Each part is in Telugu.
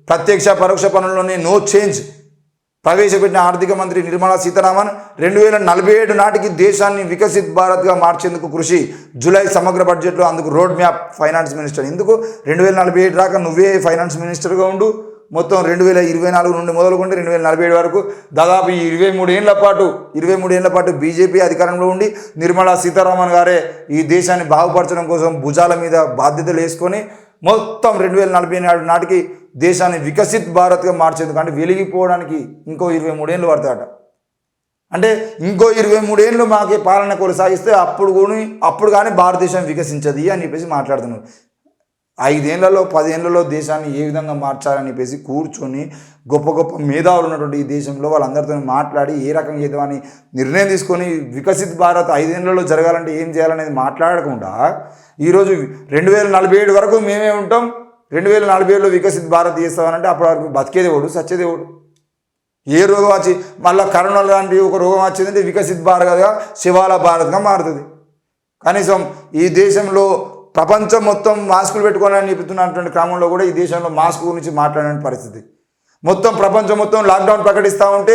ప్రత్యక్ష పరోక్ష పనుల్లోనే నో చేంజ్ ప్రవేశపెట్టిన ఆర్థిక మంత్రి నిర్మలా సీతారామన్ 2047 నాటికి దేశాన్ని వికసిత్ భారత్గా మార్చేందుకు కృషి. జూలై సమగ్ర బడ్జెట్లో అందుకు రోడ్ మ్యాప్. ఫైనాన్స్ మినిస్టర్ ఎందుకు 2047 దాకా నువ్వే ఫైనాన్స్ మినిస్టర్గా ఉండు. మొత్తం 2024 నుండి మొదలుకుంటే 2047 వరకు దాదాపు ఈ 23 ఏళ్ల పాటు బీజేపీ అధికారంలో ఉండి నిర్మలా సీతారామన్ గారే ఈ దేశాన్ని బాగుపరచడం కోసం భుజాల మీద బాధ్యతలు వేసుకొని మొత్తం 2047 నాటికి దేశాన్ని వికసిత్ భారత్గా మార్చేందుకు అంటే వెలిగిపోవడానికి ఇంకో 23 ఏళ్ళు పడతాయట. అంటే ఇంకో 23 ఏళ్ళు మాకే పాలన కొనసాగిస్తే అప్పుడు కానీ భారతదేశం వికసించది అని చెప్పేసి మాట్లాడుతున్నారు. 5 ఏళ్లలో 10 ఏళ్లలో దేశాన్ని ఏ విధంగా మార్చాలని చెప్పేసి కూర్చొని గొప్ప గొప్ప మేధావులు ఉన్నటువంటి ఈ దేశంలో వాళ్ళందరితో మాట్లాడి ఏ రకంగా చేద్దామని నిర్ణయం తీసుకొని వికసిత్ భారత్ 5 ఏళ్లలో జరగాలంటే ఏం చేయాలనేది మాట్లాడకుండా ఈరోజు 2047 వరకు మేమే ఉంటాం, 2047లో వికసిత్ భారత్ చేస్తామనంటే అప్పటి వరకు బతికేదేవాడు సచ్చేదేవాడు. ఏ రోగం వచ్చి మళ్ళీ కరోనా లాంటి ఒక రోగం వచ్చిందంటే వికసిత్ భారత్గా శివాల భారత్గా మారుతుంది. కనీసం ఈ దేశంలో ప్రపంచం మొత్తం మాస్కులు పెట్టుకోవాలని చెబుతున్నటువంటి క్రమంలో కూడా ఈ దేశంలో మాస్క్ గురించి మాట్లాడే పరిస్థితి. మొత్తం ప్రపంచం మొత్తం లాక్డౌన్ ప్రకటిస్తూ ఉంటే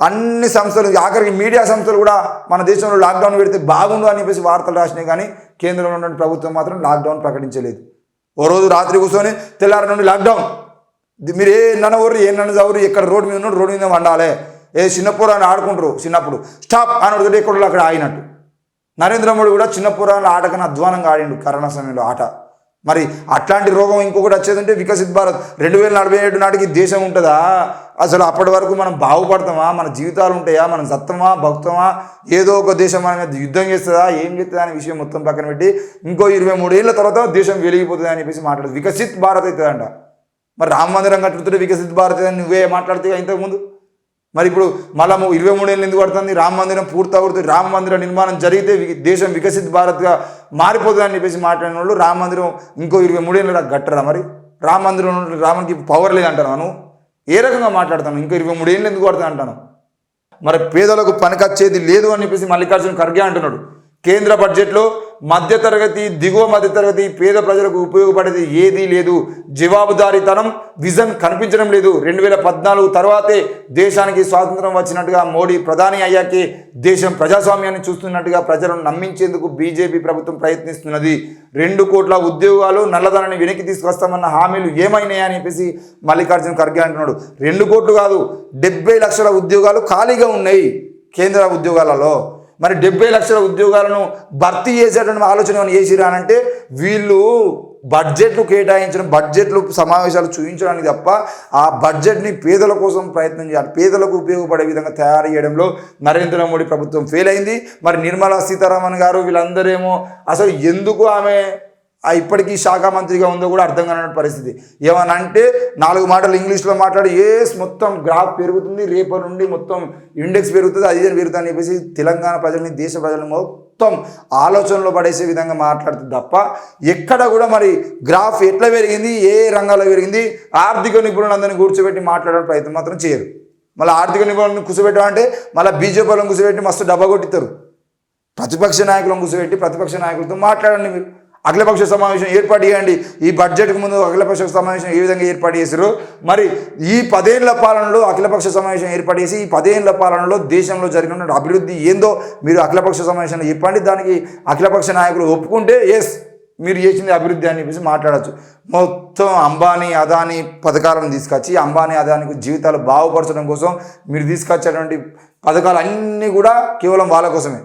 అన్ని సంస్థలు ఆఖరికి మీడియా సంస్థలు కూడా మన దేశంలో లాక్డౌన్ పెడితే బాగుండు అని చెప్పేసి వార్తలు రాసినాయి. కానీ కేంద్రంలో ఉన్నటువంటి ప్రభుత్వం మాత్రం లాక్డౌన్ ప్రకటించలేదు. ఓ రోజు రాత్రి కూర్చొని తెల్లారి నుండి లాక్డౌన్. మీరు ఏ నన్ను చవరు ఎక్కడ రోడ్డు మీద ఉన్నాడు రోడ్డు మీద వండాలి. ఏ చిన్నపురాన్ని ఆడుకుంటారు చిన్నప్పుడు స్టాప్ అని ఎక్కడ అక్కడ ఆగినట్టు. నరేంద్ర మోడీ కూడా చిన్నపురాన్ని ఆటకన్నా అధ్వానంగా ఆడిండు కరోనా సమయంలో ఆట. మరి అట్లాంటి రోగం ఇంకొకటి వచ్చేదంటే వికసిత్ భారత్ 2047 నాటికి దేశం ఉంటుందా? అసలు అప్పటి వరకు మనం బాగుపడతామా? మన జీవితాలు ఉంటాయా? మనం సత్తమా భక్తమా? ఏదో ఒక దేశం మన మీద యుద్ధం చేస్తుందా? ఏం చేస్తుందా అనే విషయం మొత్తం పక్కన పెట్టి ఇంకో 23 ఏళ్ళ తర్వాత దేశం వెలిగిపోతుంది అని చెప్పేసి మాట్లాడదు. వికసిత్ భారత్ అవుతుందంట. మరి రామ మందిరం కట్టుతుంటే వికసిత్ భారత్ అని నువ్వే మాట్లాడితే ఇంతకుముందు. మరి ఇప్పుడు మళ్ళీ 23 ఏళ్ళు ఎందుకు పడుతుంది? రామ మందిరం పూర్తవుతుంది, రామ మందిర నిర్మాణం జరిగితే దేశం వికసిత్ భారత్గా మారిపోతుంది అని చెప్పేసి మాట్లాడిన వాళ్ళు రామ మందిరం ఇంకో 23 ఏళ్ళు కట్టరా? మరి రామ మందిరం రామునికి పవర్ లేదంటాను నువ్వు ఏ రకంగా మాట్లాడతాను? ఇంకో 23 ఏళ్ళు ఎందుకు పడుతుంది అంటాను? మరి పేదలకు పనికొచ్చేది లేదు అని చెప్పేసి మల్లికార్జున ఖర్గే అంటున్నాడు. కేంద్ర బడ్జెట్లో మధ్యతరగతి దిగువ మధ్యతరగతి పేద ప్రజలకు ఉపయోగపడేది ఏదీ లేదు. జవాబుదారీతనం విజన్ కనిపించడం లేదు. 2014 తర్వాతే దేశానికి స్వాతంత్రం వచ్చినట్టుగా మోడీ ప్రధాని అయ్యాకే దేశం ప్రజాస్వామ్యాన్ని చూస్తున్నట్టుగా ప్రజలను నమ్మించేందుకు బీజేపీ ప్రభుత్వం ప్రయత్నిస్తున్నది. 2 కోట్ల ఉద్యోగాలు నల్లధనాన్ని వెనక్కి తీసుకొస్తామన్న హామీలు ఏమైనాయని చెప్పేసి మల్లికార్జున ఖర్గే అంటున్నాడు. 2 కోట్లు కాదు 70 లక్షల ఉద్యోగాలు ఖాళీగా ఉన్నాయి కేంద్ర ఉద్యోగాలలో. మరి 70 లక్షల ఉద్యోగాలను భర్తీ చేసేటువంటి ఆలోచన చేసిరా అంటే వీళ్ళు బడ్జెట్లు కేటాయించడం బడ్జెట్లు సమావేశాలు చూపించడానికి తప్ప ఆ బడ్జెట్ని పేదల కోసం ప్రయత్నం చేయాలి. పేదలకు ఉపయోగపడే విధంగా తయారు చేయడంలో నరేంద్ర మోడీ ప్రభుత్వం ఫెయిల్ అయింది. మరి నిర్మలా సీతారామన్ గారు వీళ్ళందరేమో అసలు ఎందుకు ఆమె ఇప్పటికీ శాఖ మంత్రిగా ఉందో కూడా అర్థం కాని పరిస్థితి. ఏమనంటే 4 మాటలు ఇంగ్లీష్లో మాట్లాడి మొత్తం గ్రాఫ్ పెరుగుతుంది, రేపటి నుండి మొత్తం ఇండెక్స్ పెరుగుతుంది, అది పెరుగుతుంది అని చెప్పేసి తెలంగాణ ప్రజల్ని దేశ ప్రజల్ని మొత్తం ఆలోచనలో పడేసే విధంగా మాట్లాడుతుంది తప్ప ఎక్కడ కూడా మరి గ్రాఫ్ ఎట్లా పెరిగింది, ఏ రంగాల్లో పెరిగింది, ఆర్థిక నిపుణులందరినీ కూర్చోబెట్టి మాట్లాడే ప్రయత్నం మాత్రం చేయరు. మళ్ళీ ఆర్థిక నిపుణులను కూర్చోబెట్టామంటే మళ్ళీ బీజేపీ వాళ్ళని కూర్చోబెట్టి మస్తు డబ్బా కొట్టిస్తారు. ప్రతిపక్ష నాయకులను కూర్చోబెట్టి ప్రతిపక్ష నాయకులతో మాట్లాడండి. మీరు అఖిలపక్ష సమావేశం ఏర్పాటు చేయండి. ఈ బడ్జెట్కు ముందు అఖిలపక్ష సమావేశం ఏ విధంగా ఏర్పాటు చేశారు? మరి ఈ 10 ఏళ్ల పాలనలో అఖిలపక్ష సమావేశం ఏర్పాటు చేసి ఈ 10 ఏళ్ల పాలనలో దేశంలో జరిగిన అభివృద్ధి ఏందో మీరు అఖిలపక్ష సమావేశంలో చెప్పండి. దానికి అఖిలపక్ష నాయకులు ఒప్పుకుంటే మీరు చేసింది అభివృద్ధి అని చెప్పేసి మాట్లాడచ్చు. మొత్తం అంబానీ అదానీ పథకాలను తీసుకొచ్చి అంబానీ అదానికి జీవితాలు బాగుపరచడం కోసం మీరు తీసుకొచ్చేటువంటి పథకాలు అన్నీ కూడా కేవలం వాళ్ళ కోసమే.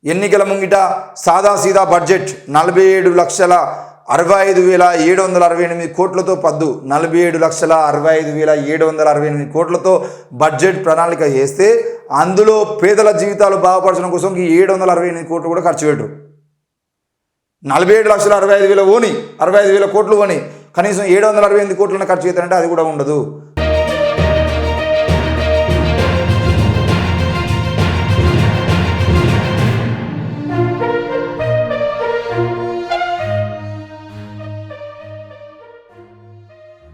ఎన్నికల ముంగిట సాదాసీదా బడ్జెట్ 47,65,768 కోట్లతో పద్దు. 47,65,768 కోట్లతో బడ్జెట్ ప్రణాళిక చేస్తే అందులో పేదల జీవితాలు బాగుపరచడం కోసం 768 కోట్లు కూడా ఖర్చు పెట్టరు. 47,65,000 ఓని 65,000 కోట్లు ఓని కనీసం 768 కోట్లను ఖర్చు చేస్తారంటే అది కూడా ఉండదు.